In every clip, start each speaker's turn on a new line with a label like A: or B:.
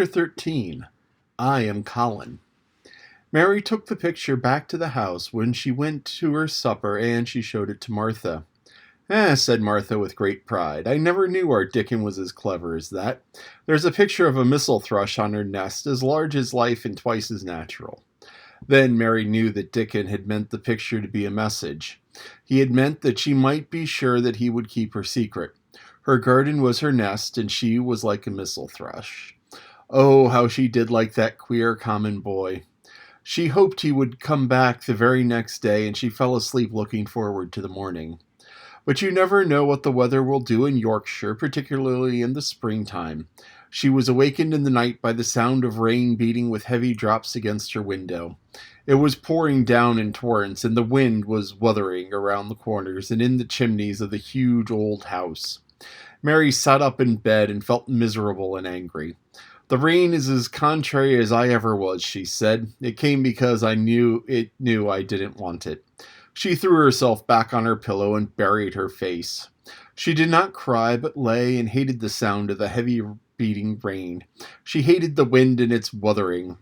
A: Chapter 13. I am Colin. Mary took the picture back to the house when she went to her supper, and she showed it to Martha. Said Martha with great pride. I never knew our Dickon was as clever as that. There's a picture of a missel thrush on her nest, as large as life and twice as natural. Then Mary knew that Dickon had meant the picture to be a message. He had meant that she might be sure that he would keep her secret. Her garden was her nest, and she was like a missel thrush. Oh, how she did like that queer common boy. She hoped he would come back the very next day, and she fell asleep looking forward to the morning. But you never know what the weather will do in Yorkshire, particularly in the springtime. She was awakened in the night by the sound of rain beating with heavy drops against her window. It was pouring down in torrents, and the wind was wuthering around the corners and in the chimneys of the huge old house. Mary sat up in bed and felt miserable and angry. The rain is as contrary as I ever was, she said. It came because I knew I didn't want it. She threw herself back on her pillow and buried her face. She did not cry, but lay and hated the sound of the heavy beating rain. She hated the wind and its wuthering.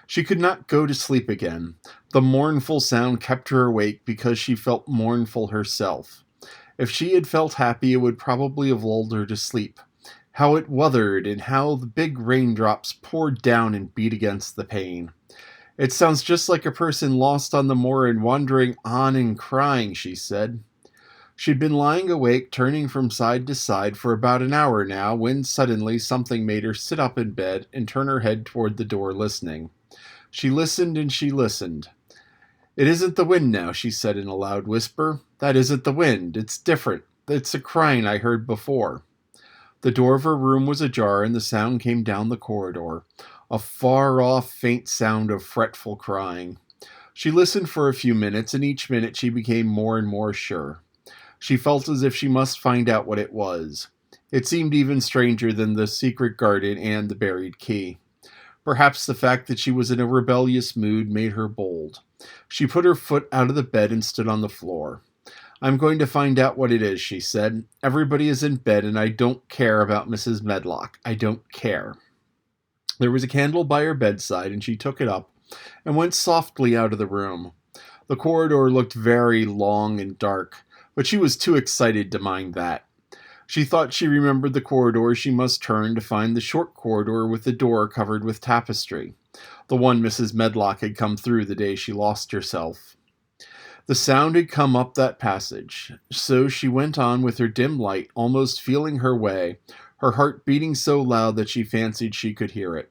A: She could not go to sleep again. The mournful sound kept her awake because she felt mournful herself. If she had felt happy, it would probably have lulled her to sleep. How it wuthered, and how the big raindrops poured down and beat against the pane. It sounds just like a person lost on the moor and wandering on and crying, she said. She'd been lying awake, turning from side to side for about an hour now, when suddenly something made her sit up in bed and turn her head toward the door, listening. She listened and she listened. It isn't the wind now, she said in a loud whisper. That isn't the wind. It's different. It's a crying I heard before. The door of her room was ajar, and the sound came down the corridor, a far-off, faint sound of fretful crying. She listened for a few minutes, and each minute she became more and more sure. She felt as if she must find out what it was. It seemed even stranger than the secret garden and the buried key. Perhaps the fact that she was in a rebellious mood made her bold. She put her foot out of the bed and stood on the floor. I'm going to find out what it is, she said. Everybody is in bed, and I don't care about Mrs. Medlock. I don't care. There was a candle by her bedside, and she took it up and went softly out of the room. The corridor looked very long and dark, but she was too excited to mind that. She thought she remembered the corridor she must turn to find the short corridor with the door covered with tapestry, the one Mrs. Medlock had come through the day she lost herself. The sound had come up that passage, so she went on with her dim light, almost feeling her way, her heart beating so loud that she fancied she could hear it.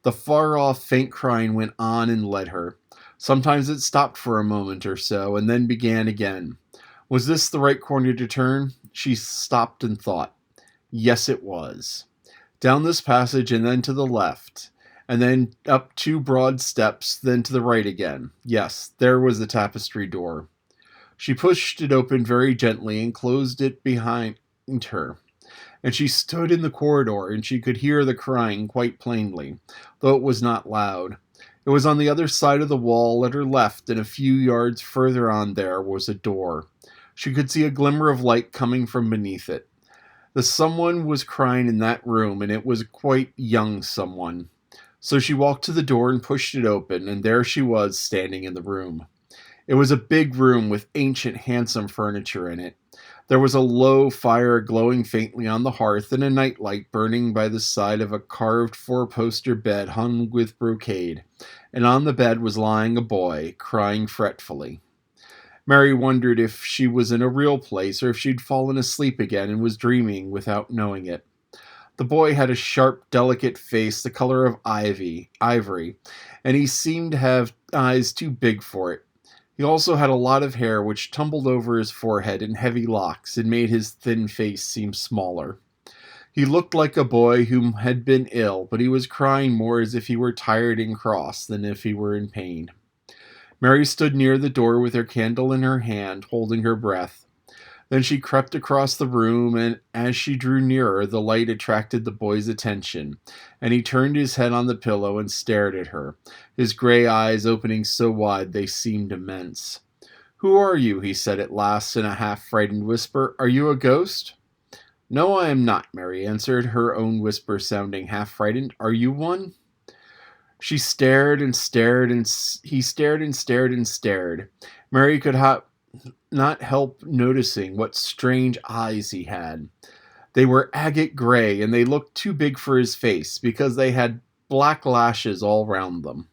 A: The far-off, faint crying went on and led her. Sometimes it stopped for a moment or so, and then began again. Was this the right corner to turn? She stopped and thought. Yes, it was. Down this passage and then to the left, and then up 2 broad steps, then to the right again. Yes, there was the tapestry door. She pushed it open very gently and closed it behind her. And she stood in the corridor, and she could hear the crying quite plainly, though it was not loud. It was on the other side of the wall at her left, and a few yards further on there was a door. She could see a glimmer of light coming from beneath it. The someone was crying in that room, and it was quite young someone. So she walked to the door and pushed it open, and there she was standing in the room. It was a big room with ancient, handsome furniture in it. There was a low fire glowing faintly on the hearth, and a nightlight burning by the side of a carved 4-poster bed hung with brocade, and on the bed was lying a boy, crying fretfully. Mary wondered if she was in a real place, or if she'd fallen asleep again and was dreaming without knowing it. The boy had a sharp, delicate face the color of ivory, and he seemed to have eyes too big for it. He also had a lot of hair which tumbled over his forehead in heavy locks and made his thin face seem smaller. He looked like a boy who had been ill, but he was crying more as if he were tired and cross than if he were in pain. Mary stood near the door with her candle in her hand, holding her breath. Then she crept across the room, and as she drew nearer, the light attracted the boy's attention, and he turned his head on the pillow and stared at her, his gray eyes opening so wide they seemed immense. "Who are you?" he said at last in a half-frightened whisper. "Are you a ghost?" No, I am not, Mary answered, her own whisper sounding half frightened. Are you one? She stared and stared, and he stared and stared and stared. Mary could not help noticing what strange eyes he had. They were agate gray, and they looked too big for his face because they had black lashes all round them.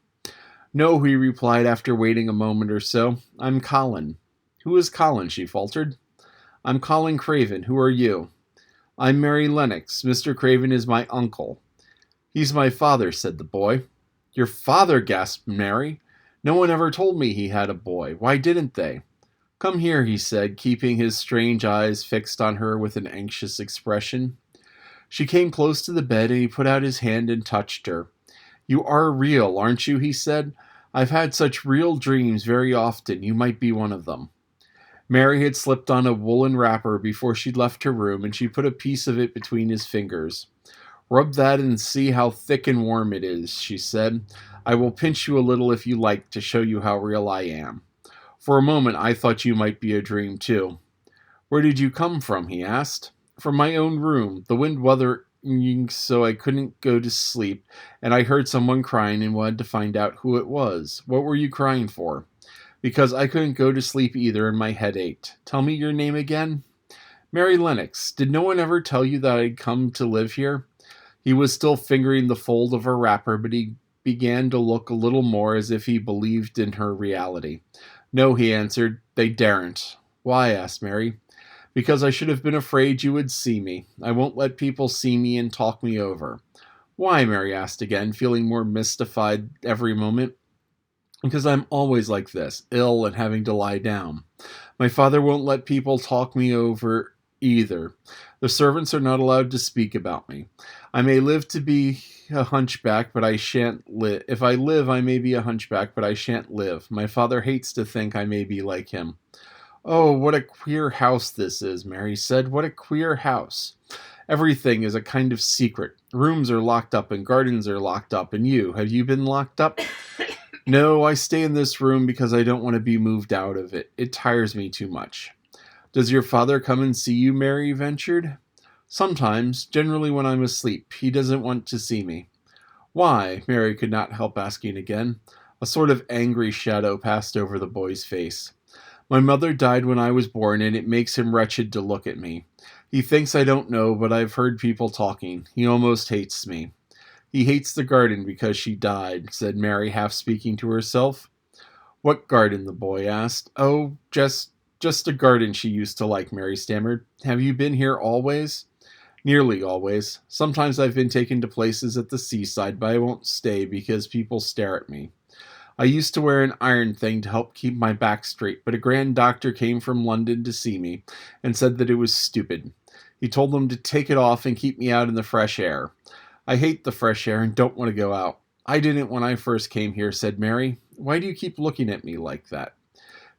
A: No, he replied after waiting a moment or so. I'm Colin. Who is Colin? She faltered. I'm Colin Craven. Who are you? I'm Mary Lennox. Mr. Craven is my uncle. He's my father, said the boy. Your father, gasped Mary. No one ever told me he had a boy. Why didn't they? Come here, he said, keeping his strange eyes fixed on her with an anxious expression. She came close to the bed, and he put out his hand and touched her. You are real, aren't you? He said. I've had such real dreams very often. You might be one of them. Mary had slipped on a woolen wrapper before she'd left her room, and she put a piece of it between his fingers. Rub that and see how thick and warm it is, she said. I will pinch you a little if you like to show you how real I am. For a moment I thought you might be a dream too. Where did you come from? He asked. From my own room. The wind wuthering so I couldn't go to sleep, and I heard someone crying and wanted to find out who it was. What were you crying for? Because I couldn't go to sleep either and my head ached. Tell me your name again. Mary Lennox. Did no one ever tell you that I'd come to live here? He was still fingering the fold of her wrapper, but he began to look a little more as if he believed in her reality. No, he answered. They daren't. Why? Asked Mary. Because I should have been afraid you would see me. I won't let people see me and talk me over. Why? Mary asked again, feeling more mystified every moment. Because I'm always like this, ill and having to lie down. My father won't let people talk me over either. The servants are not allowed to speak about me. I may live to be a hunchback, but I shan't live. If I live, I may be a hunchback, but I shan't live. My father hates to think I may be like him. Oh, what a queer house this is, Mary said. What a queer house. Everything is a kind of secret. Rooms are locked up and gardens are locked up. And you, have you been locked up? No, I stay in this room because I don't want to be moved out of it. It tires me too much. Does your father come and see you? Mary ventured. Sometimes, generally when I'm asleep. He doesn't want to see me. Why? Mary could not help asking again. A sort of angry shadow passed over the boy's face. My mother died when I was born, and it makes him wretched to look at me. He thinks I don't know, but I've heard people talking. He almost hates me. He hates the garden because she died, said Mary, half speaking to herself. What garden? The boy asked. Oh, just a garden she used to like, Mary stammered. Have you been here always? Nearly always. Sometimes I've been taken to places at the seaside, but I won't stay because people stare at me. I used to wear an iron thing to help keep my back straight, but a grand doctor came from London to see me and said that it was stupid. He told them to take it off and keep me out in the fresh air. I hate the fresh air and don't want to go out. I didn't when I first came here, said Mary. Why do you keep looking at me like that?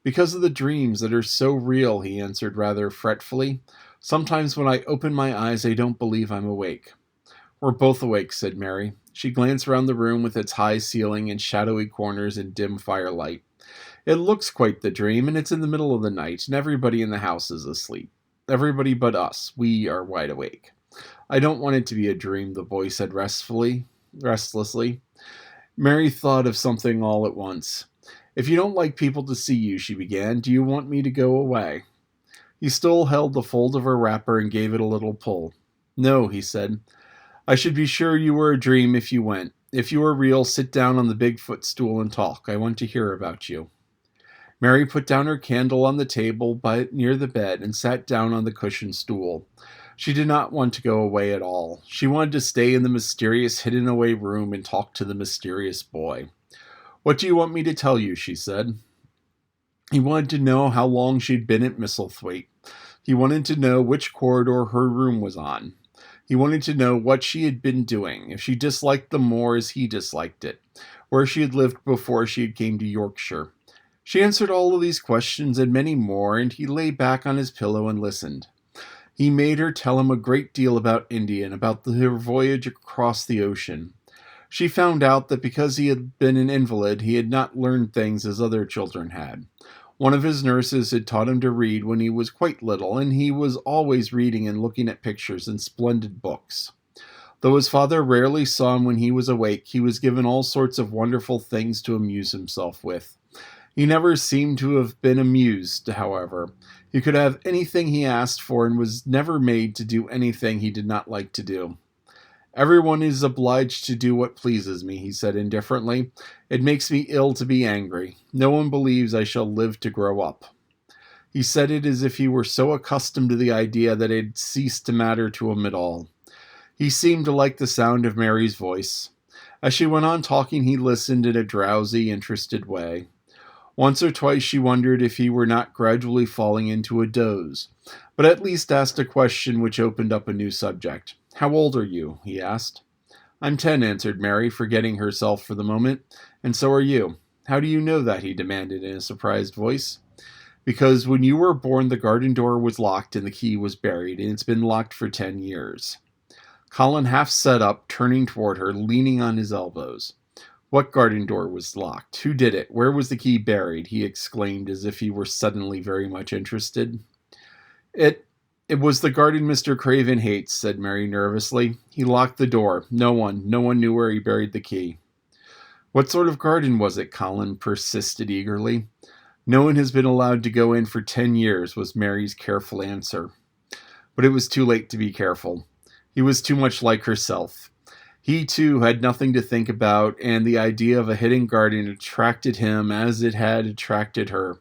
A: Because of the dreams that are so real, he answered rather fretfully. Sometimes when I open my eyes, I don't believe I'm awake. We're both awake, said Mary. She glanced around the room with its high ceiling and shadowy corners and dim firelight. It looks quite the dream, and it's in the middle of the night, and everybody in the house is asleep. Everybody but us. We are wide awake. I don't want it to be a dream, the boy said restlessly. Mary thought of something all at once. If you don't like people to see you, she began, do you want me to go away? He still held the fold of her wrapper and gave it a little pull. No, he said. I should be sure you were a dream if you went. If you are real, sit down on the big footstool and talk. I want to hear about you. Mary put down her candle on the table near the bed and sat down on the cushioned stool. She did not want to go away at all. She wanted to stay in the mysterious hidden-away room and talk to the mysterious boy. What do you want me to tell you? She said. He wanted to know how long she'd been at Misselthwaite. He wanted to know which corridor her room was on. He wanted to know what she had been doing, if she disliked the moor as he disliked it, where she had lived before she had came to Yorkshire. She answered all of these questions and many more, and he lay back on his pillow and listened. He made her tell him a great deal about India and about their voyage across the ocean. She found out that because he had been an invalid, he had not learned things as other children had. One of his nurses had taught him to read when he was quite little, and he was always reading and looking at pictures and splendid books. Though his father rarely saw him when he was awake, he was given all sorts of wonderful things to amuse himself with. He never seemed to have been amused, however. He could have anything he asked for and was never made to do anything he did not like to do. Everyone is obliged to do what pleases me, he said indifferently. It makes me ill to be angry. No one believes I shall live to grow up. He said it as if he were so accustomed to the idea that it had ceased to matter to him at all. He seemed to like the sound of Mary's voice. As she went on talking, he listened in a drowsy, interested way. Once or twice she wondered if he were not gradually falling into a doze, but at least asked a question which opened up a new subject. "How old are you?" he asked. "I'm 10," answered Mary, forgetting herself for the moment. "And so are you." "How do you know that?" he demanded in a surprised voice. "Because when you were born the garden door was locked and the key was buried, and it's been locked for 10 years. Colin half sat up, turning toward her, leaning on his elbows. "What garden door was locked? Who did it? Where was the key buried?" he exclaimed as if he were suddenly very much interested. It was the garden Mr. Craven hates," said Mary nervously. "He locked the door. No one knew where he buried the key." "What sort of garden was it?" Colin persisted eagerly. "No one has been allowed to go in for 10 years, was Mary's careful answer. But it was too late to be careful. He was too much like herself. He, too, had nothing to think about, and the idea of a hidden garden attracted him as it had attracted her.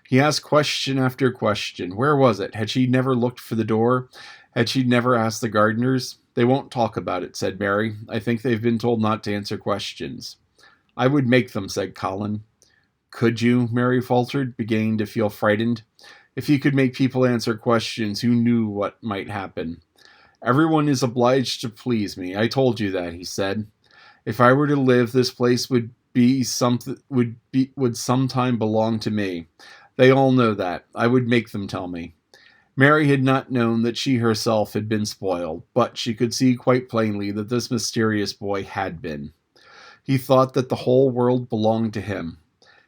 A: He asked question after question. Where was it? Had she never looked for the door? Had she never asked the gardeners? "They won't talk about it," said Mary. "I think they've been told not to answer questions." "I would make them," said Colin. "Could you?" Mary faltered, beginning to feel frightened. "If you could make people answer questions, who knew what might happen?" "Everyone is obliged to please me. I told you that," he said. "If I were to live, this place would sometime belong to me. They all know that. I would make them tell me." Mary had not known that she herself had been spoiled, but she could see quite plainly that this mysterious boy had been. He thought that the whole world belonged to him.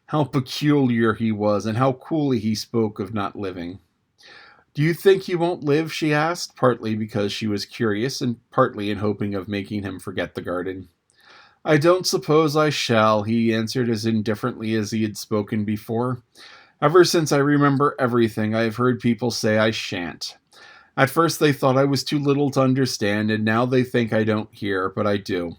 A: How peculiar he was, and how coolly he spoke of not living. "Do you think you won't live?" she asked, partly because she was curious and partly in hoping of making him forget the garden. "I don't suppose I shall," he answered as indifferently as he had spoken before. "Ever since I remember everything, I have heard people say I shan't. At first they thought I was too little to understand, and now they think I don't hear, but I do.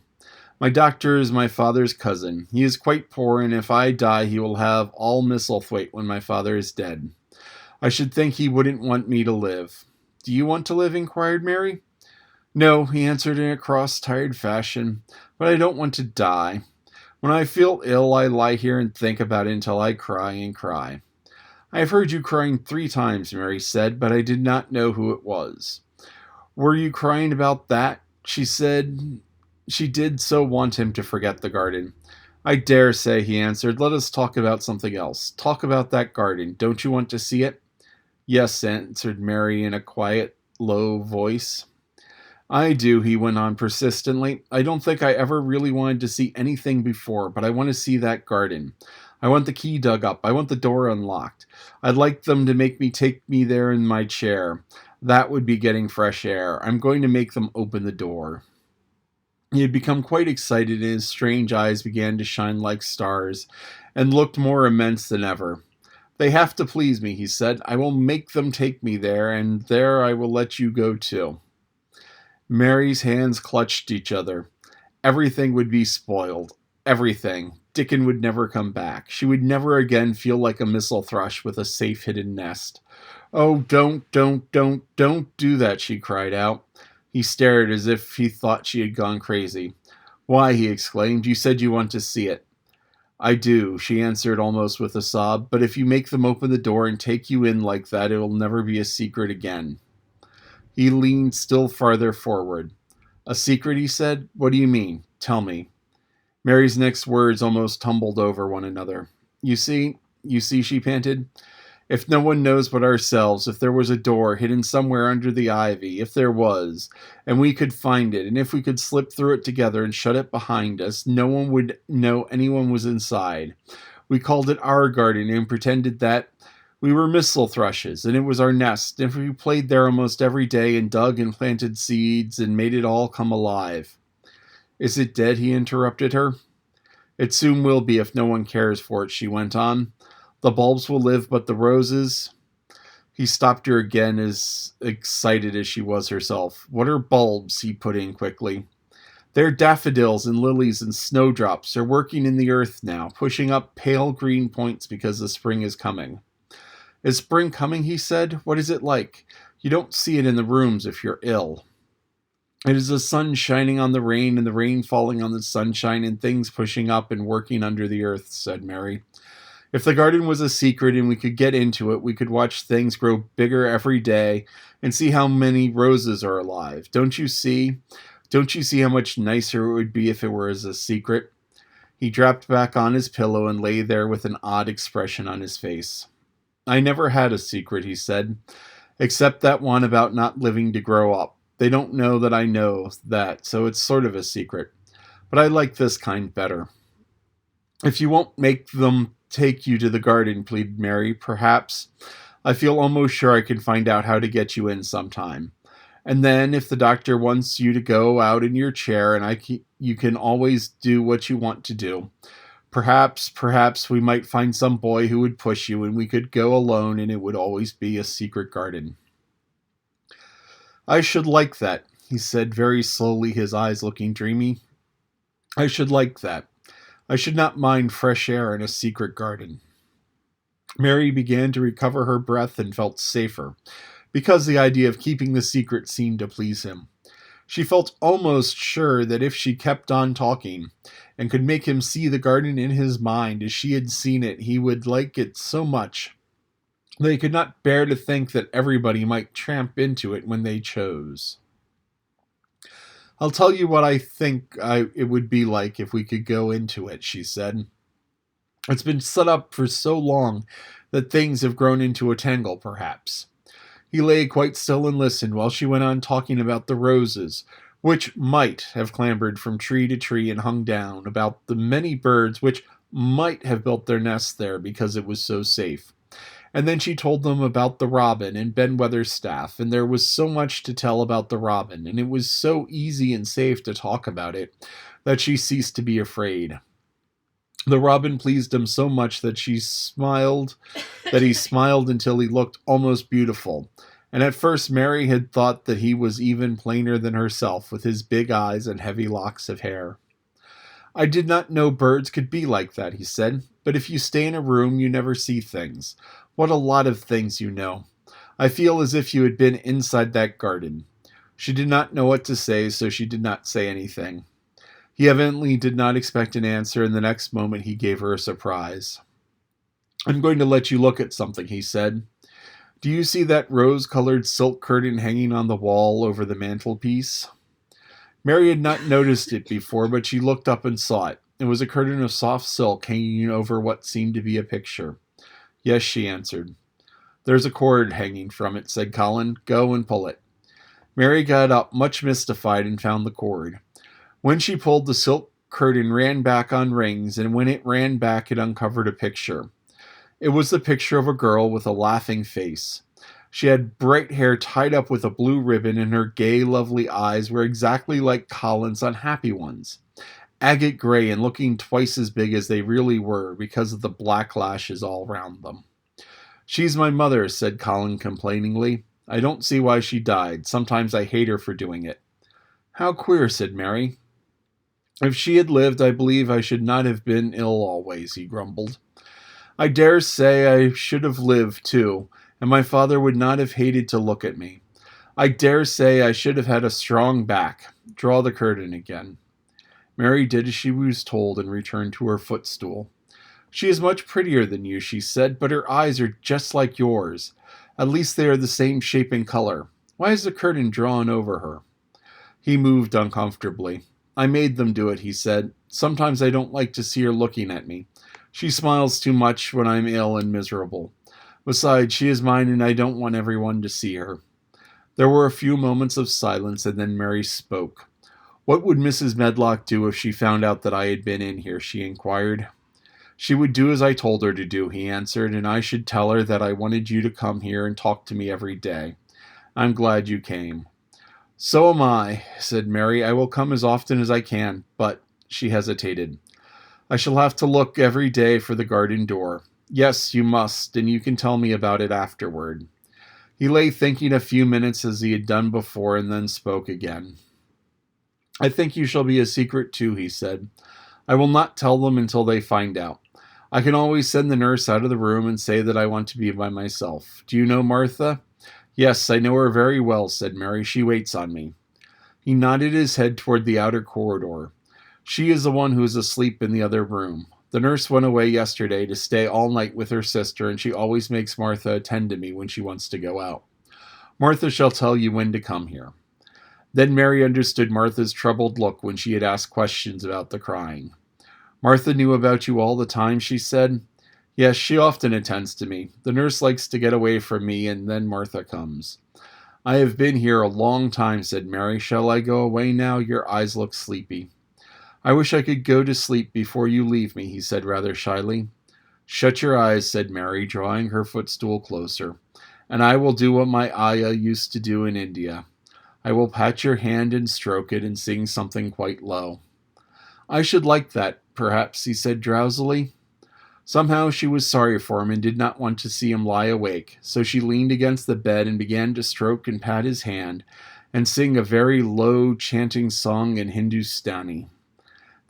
A: My doctor is my father's cousin. He is quite poor, and if I die he will have all Misselthwaite when my father is dead. I should think he wouldn't want me to live." "Do you want to live?" inquired Mary. "No," he answered in a cross, tired fashion, "but I don't want to die. When I feel ill, I lie here and think about it until I cry and cry." "I have heard you crying 3 times, Mary said, "but I did not know who it was." "Were you crying about that?" She said she did so want him to forget the garden. "I dare say," he answered. "Let us talk about something else. Talk about that garden. Don't you want to see it?" "Yes," answered Mary in a quiet, low voice. "I do," he went on persistently. "I don't think I ever really wanted to see anything before, but I want to see that garden. I want the key dug up. I want the door unlocked. I'd like them to take me there in my chair. That would be getting fresh air. I'm going to make them open the door." He had become quite excited, and his strange eyes began to shine like stars, and looked more immense than ever. "They have to please me," he said. "I will make them take me there, and there I will let you go too." Mary's hands clutched each other. Everything would be spoiled. Everything. Dickon would never come back. She would never again feel like a missel thrush with a safe hidden nest. "Oh, don't do that," she cried out. He stared as if he thought she had gone crazy. "Why?" he exclaimed. "You said you want to see it." "I do," she answered almost with a sob, "but if you make them open the door and take you in like that, it will never be a secret again." He leaned still farther forward. "A secret?" he said. "What do you mean? Tell me." Mary's next words almost tumbled over one another. You see," she panted. "If no one knows but ourselves, if there was a door hidden somewhere under the ivy, if there was, and we could find it, and if we could slip through it together and shut it behind us, no one would know anyone was inside. We called it our garden and pretended that we were missile thrushes, and it was our nest, and we played there almost every day and dug and planted seeds and made it all come alive. Is it dead? He interrupted her. It soon will be if no one cares for it, she went on. The bulbs will live, but the roses. He stopped her again, as excited as she was herself. What are bulbs? He put in quickly. They're daffodils and lilies and snowdrops. They're working in the earth now, pushing up pale green points because the spring is coming. Is spring coming? He said. What is it like? You don't see it in the rooms if you're ill. It is the sun shining on the rain and the rain falling on the sunshine and things pushing up and working under the earth, said Mary. If the garden was a secret and we could get into it, we could watch things grow bigger every day and see how many roses are alive. Don't you see? Don't you see how much nicer it would be if it were as a secret? He dropped back on his pillow and lay there with an odd expression on his face. I never had a secret, he said, except that one about not living to grow up. They don't know that I know that, so it's sort of a secret. But I like this kind better. If you won't make them take you to the garden, pleaded Mary, perhaps. I feel almost sure I can find out how to get you in sometime. And then, if the doctor wants you to go out in your chair, and you can always do what you want to do. Perhaps we might find some boy who would push you, and we could go alone, and it would always be a secret garden. I should like that, he said very slowly, his eyes looking dreamy. I should like that. I should not mind fresh air in a secret garden. Mary began to recover her breath and felt safer, because the idea of keeping the secret seemed to please him. She felt almost sure that if she kept on talking, and could make him see the garden in his mind as she had seen it, he would like it so much that he could not bear to think that everybody might tramp into it when they chose. I'll tell you what I think it would be like if we could go into it, she said. It's been set up for so long that things have grown into a tangle, perhaps. He lay quite still and listened while she went on talking about the roses, which might have clambered from tree to tree and hung down, about the many birds which might have built their nests there because it was so safe. And then she told them about the robin and Ben Weatherstaff, and there was so much to tell about the robin, and it was so easy and safe to talk about it, that she ceased to be afraid. The robin pleased him so much that he smiled until he looked almost beautiful. And at first Mary had thought that he was even plainer than herself, with his big eyes and heavy locks of hair. I did not know birds could be like that, he said, but if you stay in a room you never see things. What a lot of things you know. I feel as if you had been inside that garden. She did not know what to say, so she did not say anything. He evidently did not expect an answer, and the next moment he gave her a surprise. I'm going to let you look at something, he said. Do you see that rose-colored silk curtain hanging on the wall over the mantelpiece? Mary had not noticed it before, but she looked up and saw it. It was a curtain of soft silk hanging over what seemed to be a picture. Yes, she answered. There's a cord hanging from it, said Colin. Go and pull it. Mary got up, much mystified, and found the cord. When she pulled, the silk curtain ran back on rings, and when it ran back, it uncovered a picture. It was the picture of a girl with a laughing face. She had bright hair tied up with a blue ribbon, and her gay, lovely eyes were exactly like Colin's unhappy ones, agate gray and looking twice as big as they really were because of the black lashes all round them. She's my mother, said Colin complainingly. I don't see why she died. Sometimes I hate her for doing it. How queer, said Mary. If she had lived, I believe I should not have been ill always, he grumbled. I dare say I should have lived, too, and my father would not have hated to look at me. I dare say I should have had a strong back. Draw the curtain again. Mary did as she was told and returned to her footstool. She is much prettier than you, she said, but her eyes are just like yours. At least they are the same shape and color. Why is the curtain drawn over her? He moved uncomfortably. I made them do it, he said. Sometimes I don't like to see her looking at me. She smiles too much when I'm ill and miserable. Besides, she is mine and I don't want everyone to see her. There were a few moments of silence, and then Mary spoke. What would Mrs. Medlock do if she found out that I had been in here? She inquired. She would do as I told her to do, he answered, and I should tell her that I wanted you to come here and talk to me every day. I'm glad you came. So am I, said Mary. I will come as often as I can, but she hesitated. I shall have to look every day for the garden door. Yes, you must, and you can tell me about it afterward. He lay thinking a few minutes as he had done before, and then spoke again. I think you shall be a secret too, he said. I will not tell them until they find out. I can always send the nurse out of the room and say that I want to be by myself. Do you know Martha? Yes, I know her very well, said Mary. She waits on me. He nodded his head toward the outer corridor. She is the one who is asleep in the other room. The nurse went away yesterday to stay all night with her sister, and she always makes Martha attend to me when she wants to go out. Martha shall tell you when to come here. Then Mary understood Martha's troubled look when she had asked questions about the crying. Martha knew about you all the time, she said. Yes, she often attends to me. The nurse likes to get away from me, and then Martha comes. I have been here a long time, said Mary. Shall I go away now? Your eyes look sleepy. I wish I could go to sleep before you leave me, he said rather shyly. Shut your eyes, said Mary, drawing her footstool closer, and I will do what my ayah used to do in India. I will pat your hand and stroke it and sing something quite low. I should like that, perhaps, he said drowsily. Somehow she was sorry for him and did not want to see him lie awake, so she leaned against the bed and began to stroke and pat his hand and sing a very low, chanting song in Hindustani.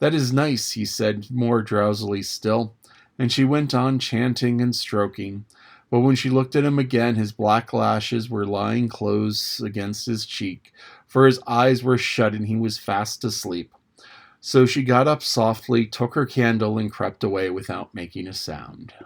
A: That is nice, he said, more drowsily still, and she went on chanting and stroking. But when she looked at him again, his black lashes were lying close against his cheek, for his eyes were shut and he was fast asleep. So she got up softly, took her candle, and crept away without making a sound.